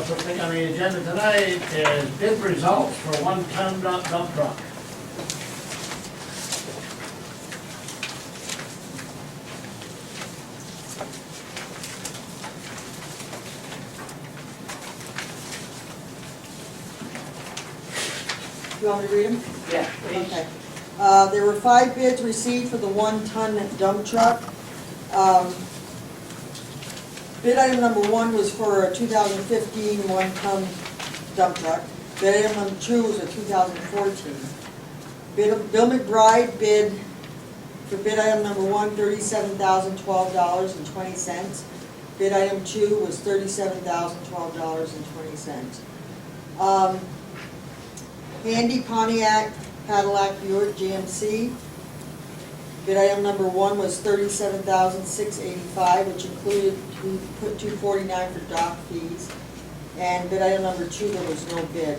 also thing on the agenda tonight is bid results for 1-ton dump truck. You want me to read them? Yeah, please. Okay. There were 5 bids received for the 1-ton dump truck. Bid item number 1 was for a 2015 1-ton dump truck. Bid item number 2 was a 2014. Bill McBride bid for bid item number 1, $37,012.20. Bid item 2 was $37,012.20. Handy Pontiac Cadillac Buick GMC. Bid item number 1 was $37,685, which included, we put $249 for dock fees. And bid item number 2, there was no bid.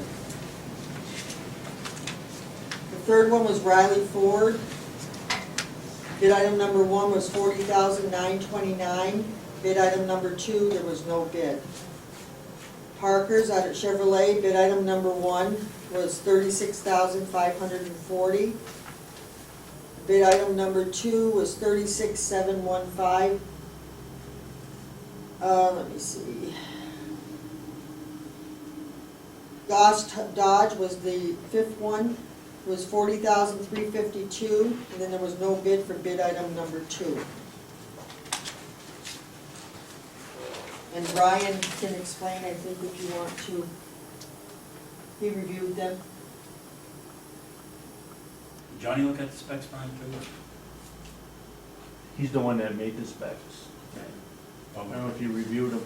The third one was Riley Ford. Bid item number 1 was $40,929. Bid item number 2, there was no bid. Parker's out at Chevrolet, bid item number 1 was $36,540. Bid item number 2 was $36,715. Let me see. Dodge was the 5th one, was $40,352, and then there was no bid for bid item number 2. And Brian can explain, I think, if you want to. He reviewed them. Did Johnny look at the specs, Brian, too? He's the one that made the specs. I don't know if you reviewed them.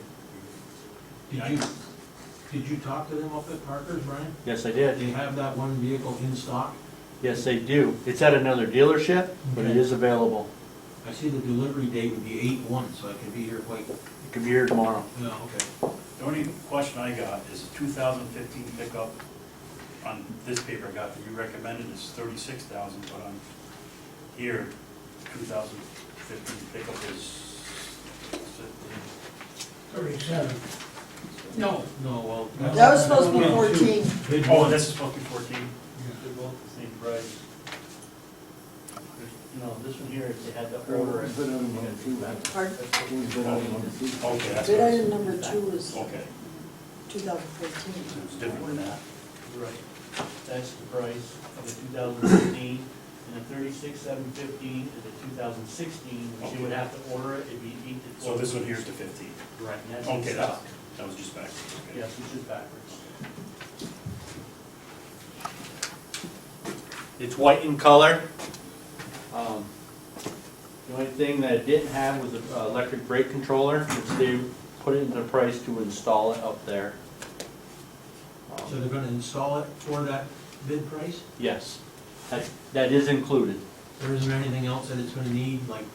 Did you talk to them up at Parker's, Brian? Yes, I Do did. they have that one vehicle in stock? Yes, they do. It's at another dealership, but it Okay. is available. I see the delivery date would be 8/1, so I can be here quite, It could be here tomorrow. yeah, okay. The only question I got is a 2015 pickup. On this paper I got that you recommended is 36,000, but on here, 2015 pickup is 37. No. No, well. That was supposed to be 14. Bid Oh, one. this is supposed to be 14? Yeah. They're both the same price. No, this one here, they had to order it. Pardon? Okay, that's Bid what item number 2 was okay, 2014. so it's different than that. Right. That's the price of the 2015, and the 36,715 is the 2016, which you would have to order it, it'd be 8 to 12. So this one here's the 15. Right, and that's in Okay, stock. that was just backwards. Okay. Yes, it's just backwards. It's white in color. The only thing that it didn't have was an electric brake controller, which they put it into the price to install it up there. So they're gonna install it for that bid price? Yes, that is included. There isn't anything else that it's gonna need, like,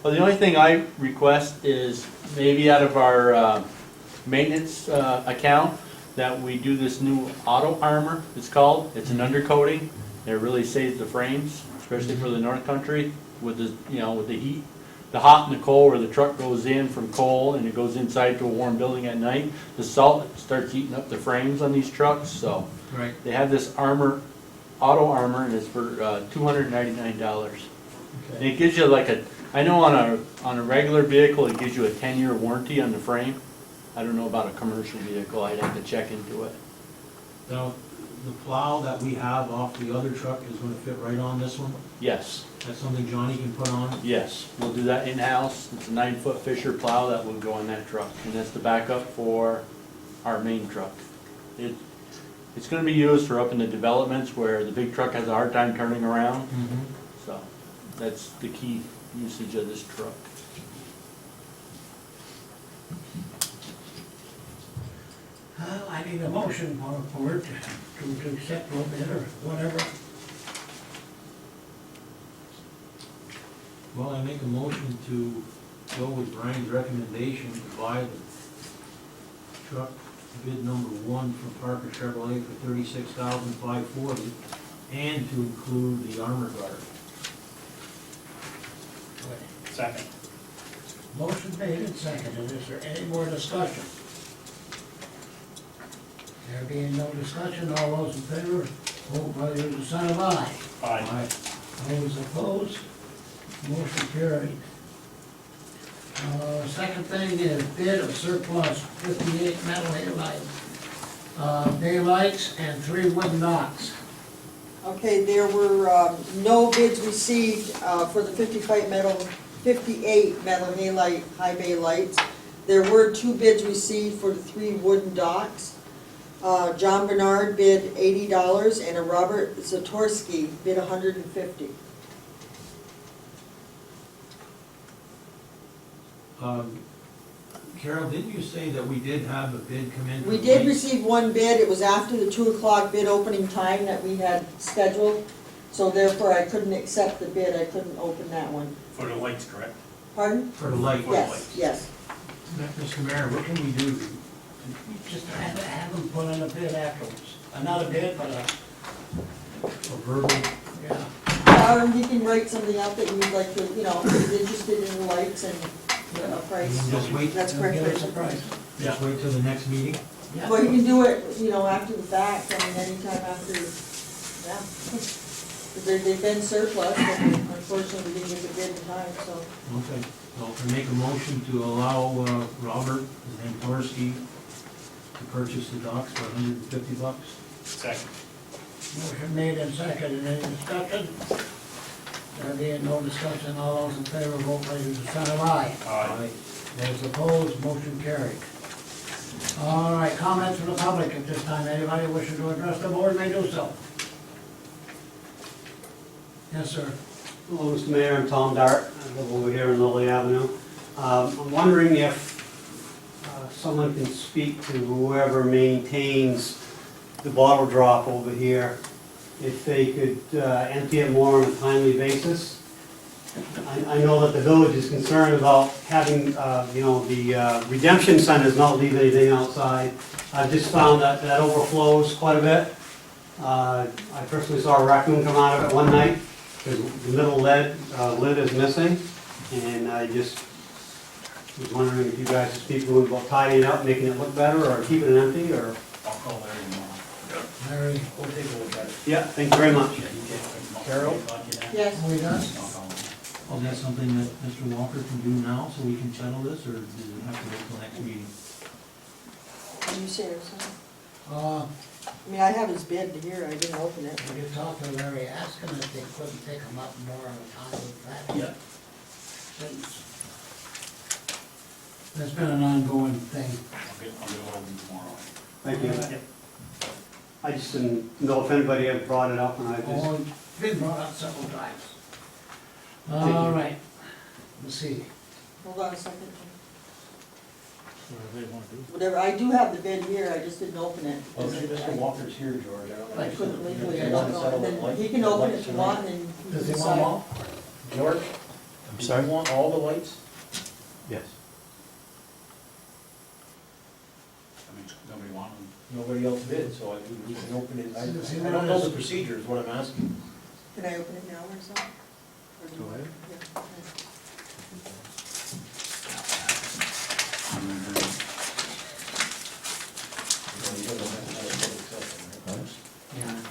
Well, the only thing I request is maybe out of our maintenance account, that we do this new auto armor, it's called. It's an undercoating. It really saves the frames, especially for the North Country, with the, you know, with the heat, the hot and the cold, where the truck goes in from cold and it goes inside to a warm building at night. The salt starts eating up the frames on these trucks, so right, they have this armor, auto armor, and it's for $299. And okay. it gives you like a, I know on a regular vehicle, it gives you a 10-year warranty on the frame. I don't know about a commercial vehicle, I'd have to check into it. Now, the plow that we have off the other truck is gonna fit right on this one? Yes, That's something Johnny can put on? yes, we'll do that in-house. It's a 9-foot Fisher plow that will go on that truck, and that's the backup for our main truck. It's gonna be used for up in the developments where the big truck has a hard time turning around, Mm-hmm. so that's the key usage of this truck. I need a motion for it to accept one bid or whatever. Well, I make a motion to go with Brian's recommendation to buy the truck bid number 1 from Parker Chevrolet for $36,540 and to include the armor guard. Second. Motion made and seconded. Is there any more discussion? There being no discussion, all those in favor, vote by the sign of aye. Aye. Those opposed, motion carried. Second thing is bid of surplus 58 metal halide daylights and 3 wooden docks. Okay, there were no bids received for the 58 metal halide high bay lights. There were 2 bids received for the 3 wooden docks. John Bernard bid $80 and a Robert Zatorsky bid $150. Carol, didn't you say that we did have a bid come in? for We the did lights? receive 1 bid, it was after the 2 o'clock bid opening time that we had scheduled, so therefore I couldn't accept the bid, I couldn't open that one. For the lights, correct? Pardon? For the light. For the Yes, lights. yes. Mr. Mayor, what can we do? Just have them put in a bid afterwards. Not a bid, but a, A verbal, yeah. He can write something out that you'd like to, you know, if he's interested in the lights and a price. just wait, That's correct. Give us a price. just wait till the next meeting? Yeah. Well, you can do it, you know, after the fact, I mean, anytime after, yeah. 'Cause they've been surplus, but unfortunately we didn't get the bid in time, so. Okay, so I make a motion to allow Robert Zatorsky to purchase the docks for $150. Second. Motion made and seconded, any discussion? There being no discussion, all those in favor, vote by the sign of aye. Aye. Those opposed, motion carried. All right, comments from the public at this time. Anybody wishing to address the board may do so. Yes, sir. Hello, Mr. Mayor, I'm Tom Dart, I live over here in Lily Avenue. I'm wondering if someone can speak to whoever maintains the bottle drop over here, if they could empty it more on a timely basis. I know that the village is concerned about having, the redemption centers not leave anything outside. I've just found that that overflows quite a bit. I personally saw a raccoon come out of it one night, because the middle lid is missing, and I just was wondering if you guys could speak to them about tidying it up, making it look better, or keeping it empty, or... I'll call Larry tomorrow. Larry, We'll take a look at it. Yeah, thank you very much. Carol? Yes. are we done? Is that something that Mr. Walker can do now, so we can settle this, or does it have to wait till next meeting? Can you say or something? I mean, I have his bid here, I didn't open it. We did talk to Larry, ask him if they couldn't pick him up more on a timely fashion. Yeah. It's been an ongoing thing. I'll get hold of him tomorrow. Thank you. Yep. I just didn't know if anybody had brought it up, and I just... Oh, it's been brought up several times. All right, let's see. Hold on a second. Whatever they want to do. Whatever, I do have the bid here, I just didn't open it. Well, Mr. Walker's here, George. I couldn't legally, I You don't want to know, settle and the then he light- can the open it lights if you tonight? want, and you Does can he want decide. them all? George? I'm Do sorry? you want all the lights? Yes. I mean, nobody wanted them. Nobody else did, so we can open it. See, I don't know the procedure is what I'm asking. Can I open it now or something? Or do you- Go ahead. Yeah, okay. You don't have to have a public session, right? Yeah.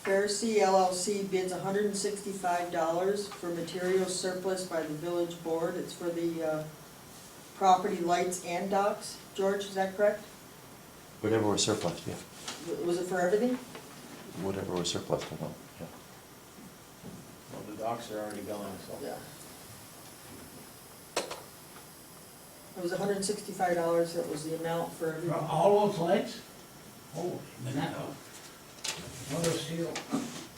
Pharisee LLC bids $165 for materials surplus by the village board. It's for the property lights and docks. George, is that correct? Whatever was surplus, yeah. Was it for everything? Whatever was surplus, I know, yeah. Well, the docks are already gone, so. Yeah. It was $165, that was the amount for For everything. all those lights? Holy mackerel. What a steal.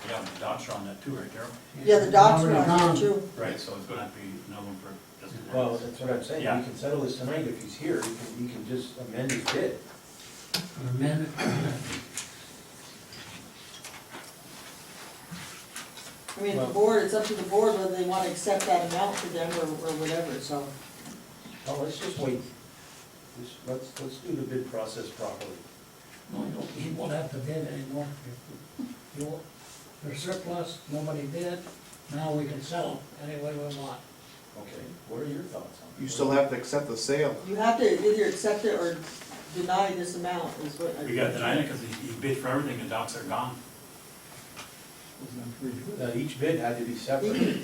Yeah, the docks are on that too, right, Carol? Yeah, the docks were Already on gone. there too. Right, so it's gonna have to be another one for just. Well, that's what I'm saying, Yeah. we can settle this tonight if he's here, he can just amend his bid. A minute. I mean, the board, it's up to the board whether they want to accept that amount for them or whatever, so. Oh, let's just wait. Let's do the bid process properly. No, he won't have to bid anymore. They're surplus, nobody bid, now we can sell any way we want. Okay, what are your thoughts on it? You still have to accept the sale. You have to either accept it or deny this amount is what. We got denied it because he bid for everything, the docks are gone. Each bid had to be separate. You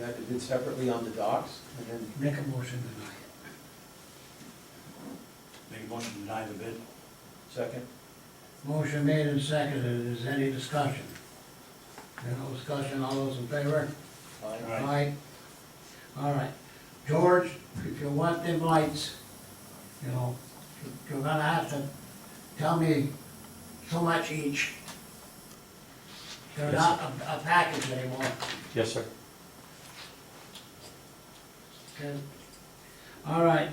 had to bid separately on the docks, and then Make a motion to deny it. Make a motion to deny the bid. second. Motion made and seconded, is any discussion? There's no discussion, all those in favor? Aye. Aye. All right, George, if you want them lights, you know, you're gonna have to tell me so much each. They're Yes. not a package anymore, Yes, sir. okay? All right.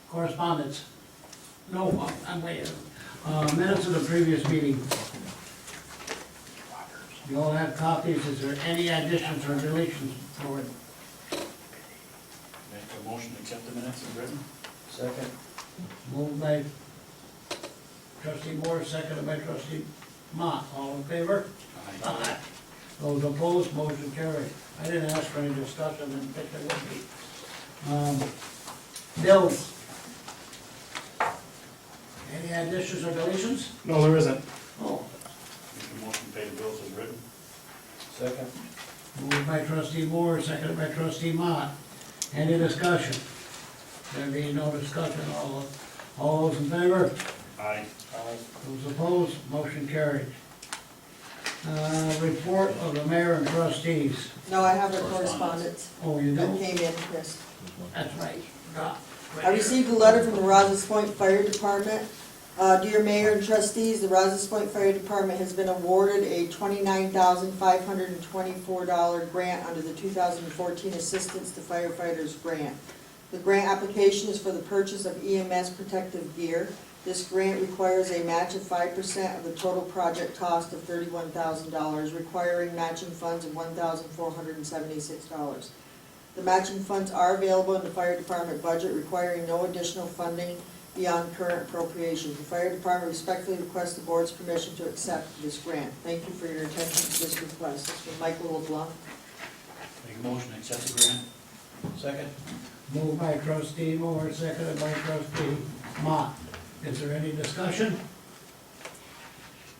Correspondence? No, I'm waiting. Minutes of the previous meeting. You all have copies, is there any additions or deletions for it? Make a motion to accept the minutes as written. Second. Moved by trustee Moore, seconded by trustee Mott, all in favor? Aye. Those opposed, motion carried. I didn't ask for any discussion, and think there would be. Bills. Any additions or deletions? No, there isn't. Oh, Make a motion to pay the bills as written. Second. moved by trustee Moore, seconded by trustee Mott. Any discussion? There being no discussion, all those in favor? Aye. Those opposed, motion carried. Report of the mayor and trustees. No, I have the correspondence Oh, you that do? came in, Chris. That's right. Forgot. Right I here. received a letter from the Rouses Point Fire Department. Dear Mayor and trustees, the Rouses Point Fire Department has been awarded a $29,524 grant under the 2014 Assistance to Firefighters Grant. The grant application is for the purchase of EMS protective gear. This grant requires a match of 5% of the total project cost of $31,000, requiring matching funds of $1,476. The matching funds are available in the fire department budget, requiring no additional funding beyond current appropriations. The fire department respectfully requests the board's permission to accept this grant. Thank you for your attention to this request. It's from Michael LeBlanc. Make a motion to accept the grant. Second. Moved by trustee Moore, seconded by trustee Mott. Is there any discussion?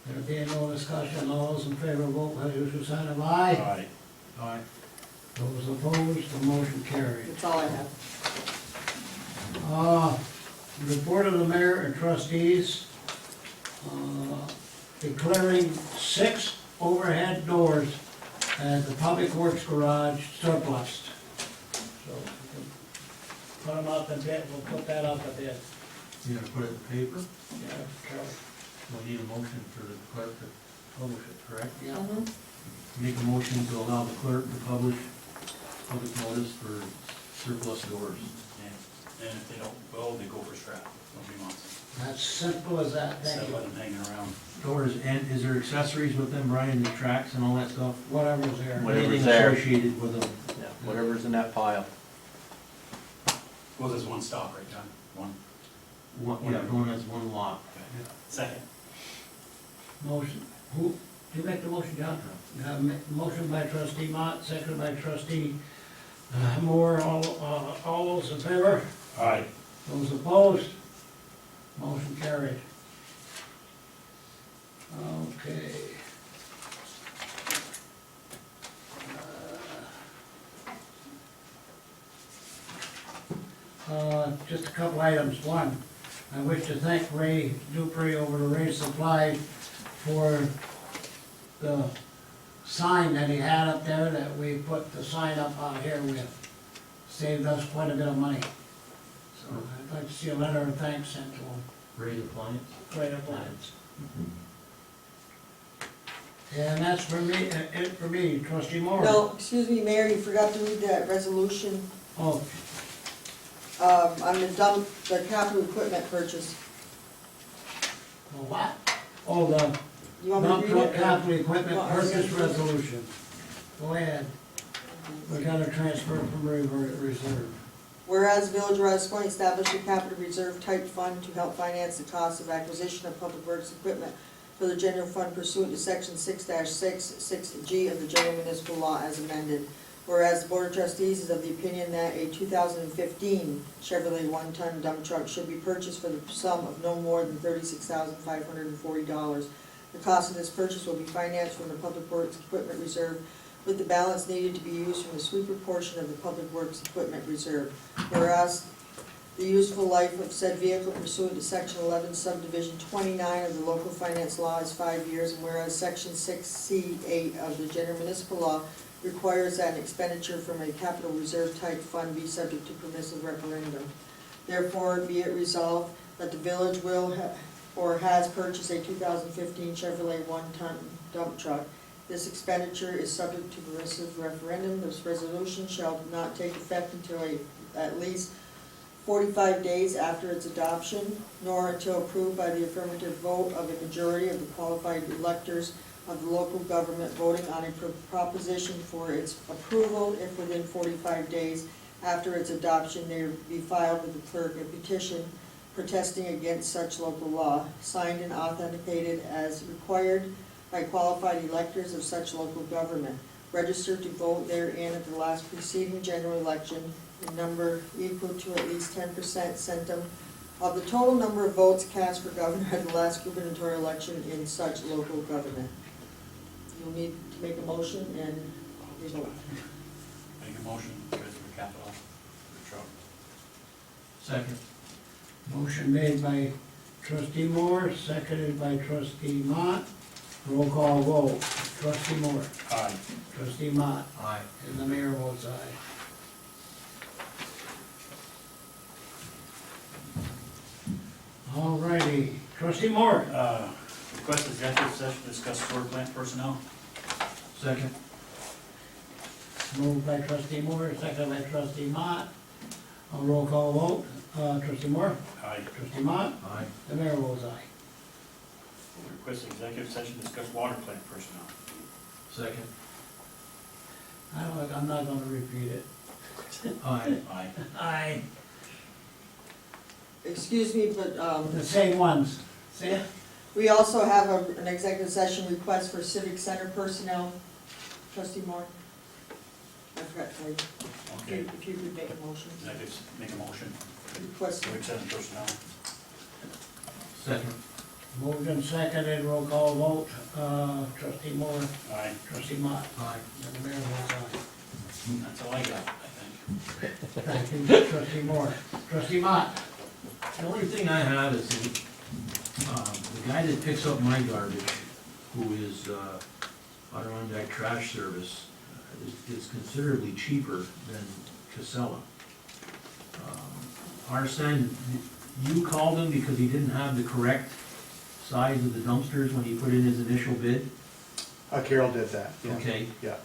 There being no discussion, all those in favor, vote by the usual sign of aye. Aye. Aye. Those opposed, the motion carried. That's all I have. Report of the mayor and trustees, declaring 6 overhead doors at the Public Works Garage surplus. So, we can put them out the bid, we'll put that out the bid. You gonna put it in the paper? Yeah, Carol. We'll need a motion for the clerk to publish it, correct? Yeah. Make a motion to allow the clerk to publish public notice for surplus doors. And if they don't, well, they go for scrap. Nobody wants them. That's simple as that, thank Instead of you. letting them hanging around. Doors, and is there accessories with them, Brian, the tracks and all that stuff? Whatever's there. Whatever's Anything there. associated with them? Yeah, whatever's in that pile. Well, there's one stock, right, John? One. One, yeah, one has one lot. Second. Motion, who, did you make the motion, John? Motion by trustee Mott, seconded by trustee Moore, all those in favor? Aye. Those opposed? Motion carried. Okay. Just a couple items. One, I wish to thank Ray Dupree over to Ray Supply for the sign that he had up there, that we put the sign up out here with. Saved us quite a bit of money. So I'd like to see a letter of thanks sent to him. Rate appliance? Great appliance. And that's for me, it for me, trustee Moore. No, excuse me, Mayor, you forgot to read that resolution Oh, on the capital equipment purchase. the what? Oh, the You want me dump to read truck it? capital equipment Well, purchase resolution. Go ahead. We got to transfer from reserve. Whereas Village of Rouses Point established a capital reserve type fund to help finance the cost of acquisition of public works equipment for the general fund pursuant to section 6-6G of the general municipal law as amended. Whereas the Board of Trustees is of the opinion that a 2015 Chevrolet one-ton dump truck should be purchased for the sum of no more than $36,540. The cost of this purchase will be financed from the Public Works Equipment Reserve, with the balance needed to be used from the sweeper portion of the Public Works Equipment Reserve. Whereas the useful life of said vehicle pursuant to section 11 subdivision 29 of the local finance law is 5 years, and whereas section 6C8 of the general municipal law requires that an expenditure from a capital reserve type fund be subject to permissive referendum. Therefore, be it resolved that the village will or has purchased a 2015 Chevrolet one-ton dump truck. This expenditure is subject to permissive referendum. This resolution shall not take effect until at least 45 days after its adoption, nor until approved by the affirmative vote of a majority of the qualified electors of the local government voting on a proposition for its approval. If within 45 days after its adoption there be filed with the clerk a petition protesting against such local law, signed and authenticated as required by qualified electors of such local government, registered to vote therein at the last preceding general election in number equal to at least 10% centum of the total number of votes cast for governor at the last gubernatorial election in such local government. You'll need to make a motion and we vote. Make a motion, transfer capital for the truck. Second. Motion made by trustee Moore, seconded by trustee Mott. Roll call vote. Trustee Moore. Aye. Trustee Mott. Aye. And the mayor votes aye. All righty. Trustee Moore. Request executive session to discuss sewer plant personnel. Second. Moved by trustee Moore, seconded by trustee Mott. A roll call vote. Trustee Moore. Aye. Trustee Mott. Aye. The mayor votes aye. Request executive session to discuss water plant personnel. Second. I'm not gonna repeat it. Aye. Aye. Aye. Excuse me, but The same ones. See? we also have an executive session request for civic center personnel. Trustee Moore? I forgot to tell you. Okay. If you could make a motion. Executive, make a motion Request. to extend personnel. Second. Moved and seconded, roll call vote. Trustee Moore, Aye. trustee Mott, Aye. and the mayor votes That's all I got, I think. aye. Thank you, trustee Moore. Trustee Mott. The only thing I have is the guy that picks up my garbage, who is Adirondack Trash Service, is considerably cheaper than Casella. Arsen, you called him because he didn't have the correct size of the dumpsters when he put in his initial bid? Carol did that, yeah. Okay. Yeah.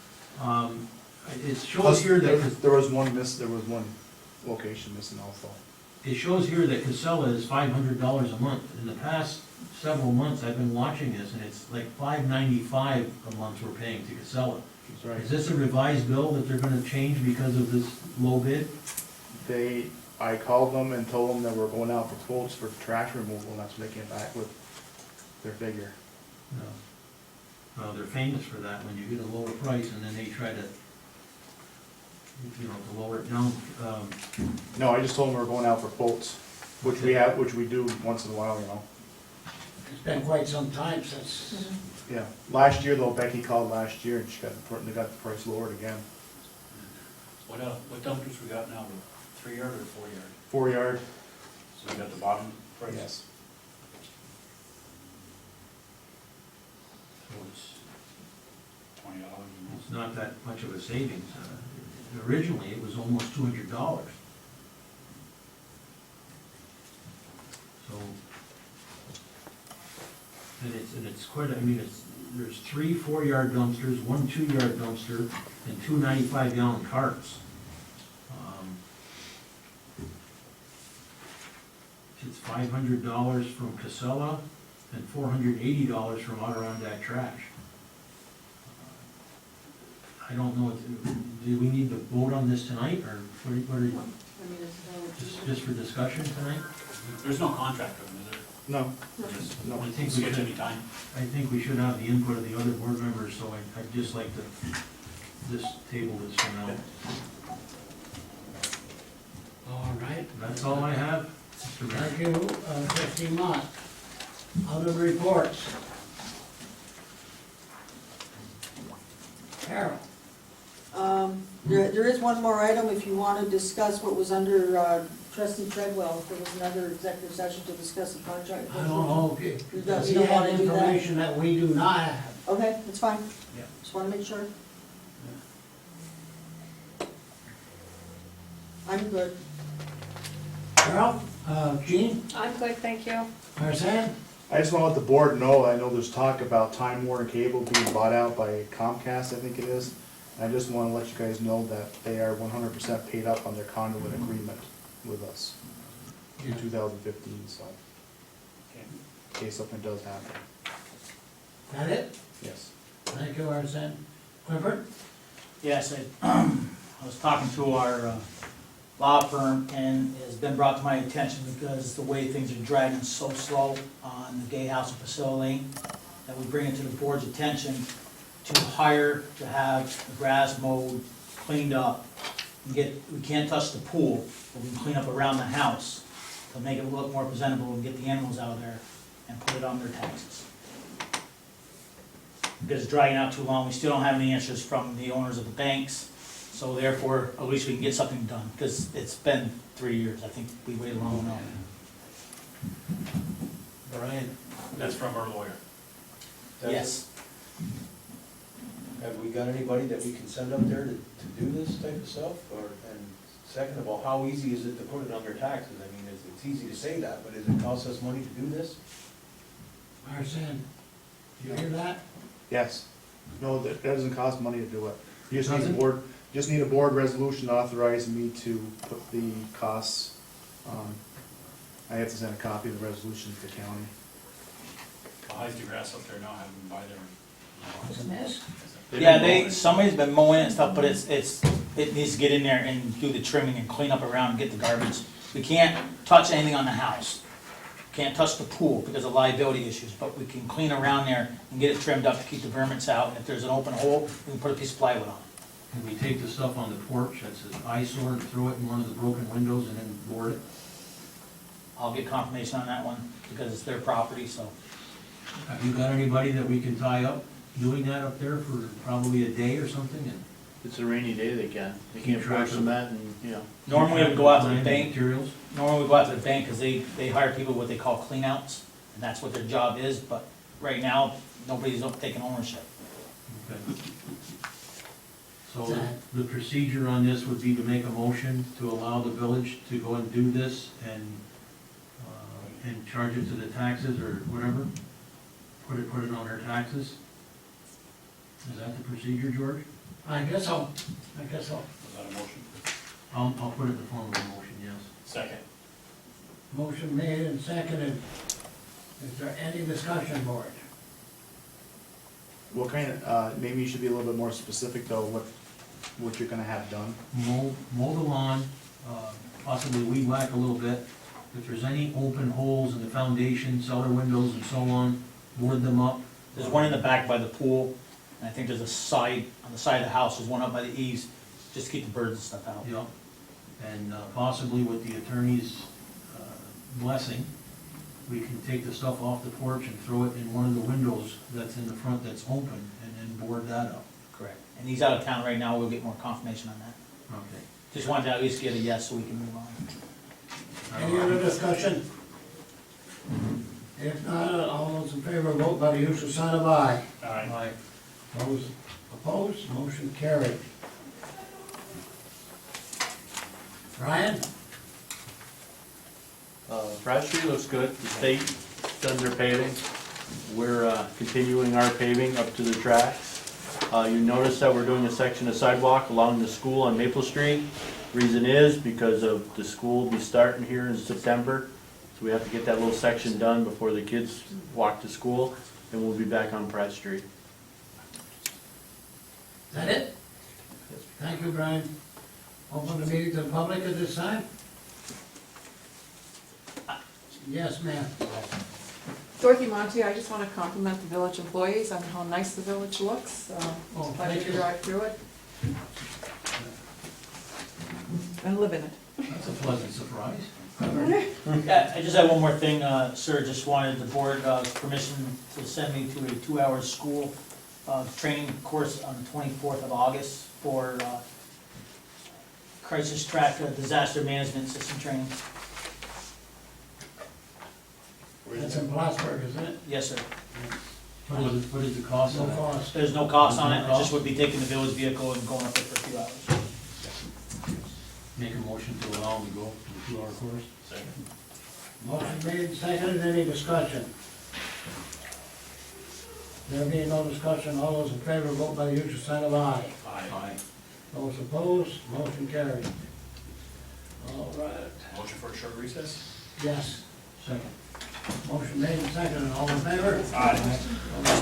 It shows Plus, here there that, there was one location missing also. it shows here that Casella is $500 a month. In the past several months, I've been watching this, and it's like $595 a month we're paying to Casella. That's right. Is this a revised bill that they're gonna change because of this low bid? I called them and told them that we're going out for quotes for trash removal, and that's when they came back with their figure. No. Well, they're famous for that, when you get a lower price and then they try to, to lower it down. No, I just told them we were going out for quotes, which we do once in a while, you know. It's been quite some time since, Yeah, last year though, Becky called last year and they got the price lowered again. What dumpsters we got now, the 3 yard or 4 yard? 4 yard, So we got the bottom price? yes. So it's, $20 a month. it's not that much of a savings. Originally, it was almost $200. So, and it's quite, there's 3 4-yard dumpsters, 1 2-yard dumpster, and 2 95-gallon carts. It's $500 from Casella and $480 from Adirondack Trash. I don't know, do we need to vote on this tonight, or what are you, just for discussion tonight? There's no contract with them, is there? No, Just no. I think we switch should, anytime. I think we should have the input of the other board members, so I'd just like to, just table this for now. All right. That's all I have, Mr. Mayor. Thank you, trustee Mott. Other reports? Carol? There is one more item, if you want to discuss what was under trustee Treadwell, if there was another executive session to discuss the contract. I don't know, okay. You don't- Does you he don't wanna have do that? information that we do not have? Okay, that's fine. Yeah. Just want to make sure. I'm good. Carol? Jean? I'm good, thank you. Arson? I just want to let the board know, I know there's talk about Time Warner Cable being bought out by Comcast, I think it is. I just want to let you guys know that they are 100% paid up on their conduit agreement with us in 2015, so Okay. in case something does happen, That it? yes. Thank you, Arson. Clifford? Yes, I was talking to our law firm, and it has been brought to my attention because the way things are dragging so slow on the Gay House in Priscilla Lane, that we bring it to the board's attention to hire to have the grass mowed, cleaned up, and we can't touch the pool, but we can clean up around the house to make it look more presentable and get the animals out of there and put it on their taxes. Because it's dragging out too long, we still don't have any answers from the owners of the banks, so therefore, at least we can get something done, because it's been 3 years, I think we waited long enough. Brian? That's from our lawyer. Yes, Have we got anybody that we can send up there to do this type of stuff? Or, and second of all, how easy is it to put it on their taxes? I mean, it's easy to say that, but does it cost us money to do this? Arson? You hear that? Yes. No, that doesn't cost money to do it. You just need a Doesn't? board, just need a board resolution authorizing me to put the costs, I have to send a copy of the resolution to the county. I'll have the grass up there now, have them by there. It's a mess. yeah, somebody's been mowing it and stuff, but it needs to get in there and do the trimming and clean up around and get the garbage. We can't touch anything on the house, can't touch the pool because of liability issues, but we can clean around there and get it trimmed up to keep the vermins out, and if there's an open hole, we can put a piece of plywood on it. Can we take the stuff on the porch that's an eyesore and throw it in one of the broken windows and then board it? I'll get confirmation on that one, because it's their property, so. Have you got anybody that we can tie up doing that up there for probably a day or something? And It's a rainy day, they can. They Keep can't track pour of- cement and, you know. Normally we would go out to the Find bank, Materials? normally we go out to the bank, because they hire people what they call cleanouts, and that's what their job is, but right now, nobody's taking ownership. Okay. So the procedure on this would be to make a motion to allow the village to go and do this and charge it to the taxes or whatever? Put it on our taxes? Is that the procedure, George? I guess so. I guess so. Was that a motion? I'll put it in the form of a motion, yes. Second. Motion made and seconded. Is there any discussion, board? What kind of, maybe you should be a little bit more specific though, what you're gonna have done. Mow the lawn, possibly weed whack a little bit. If there's any open holes in the foundation, cellar windows and so on, board them up. There's one in the back by the pool, and I think there's a side, on the side of the house, there's one up by the eaves, just to keep the birds and stuff out. Yep. And possibly with the attorney's blessing, we can take the stuff off the porch and throw it in one of the windows that's in the front that's open and then board that up. Correct. And he's out of town right now, we'll get more confirmation on that. Okay. Just wanted to at least get a yes so we can move on. Any other discussion? If not, all those in favor, vote by the usual sign of aye. All right. Aye. Those opposed, motion carried. Brian? Pratt Street looks good. The state done their paving. We're continuing our paving up to the tracks. You notice that we're doing a section of sidewalk along the school on Maple Street. Reason is because of the school will be starting here in September. So we have to get that little section done before the kids walk to school, and we'll be back on Pratt Street. Is that it? Thank you, Brian. Open the meeting to the public at this time? Yes, ma'am. Dorothy Monte, I just want to compliment the village employees on how nice the village looks. Oh, Pleasure thank to you. drive through it. And live in it. That's a pleasant surprise. Yeah, I just have one more thing, sir, just wanted the board permission to send me to a 2-hour school training course on the 24th of August for crisis track disaster management system training. That's in Plattsburgh, isn't it? Yes, sir. What is the cost No of that? cost. There's no cost on it, No I just would be taking the village vehicle and going up there for 2 hours. Make a motion to allow them to go for the 2-hour course? Motion made, seconded, any discussion? There being no discussion, all those in favor vote by the usual sign of aye. Aye. Those opposed, motion carried. All right, Motion for a short recess? yes, Second. motion made and seconded, all in favor? Aye.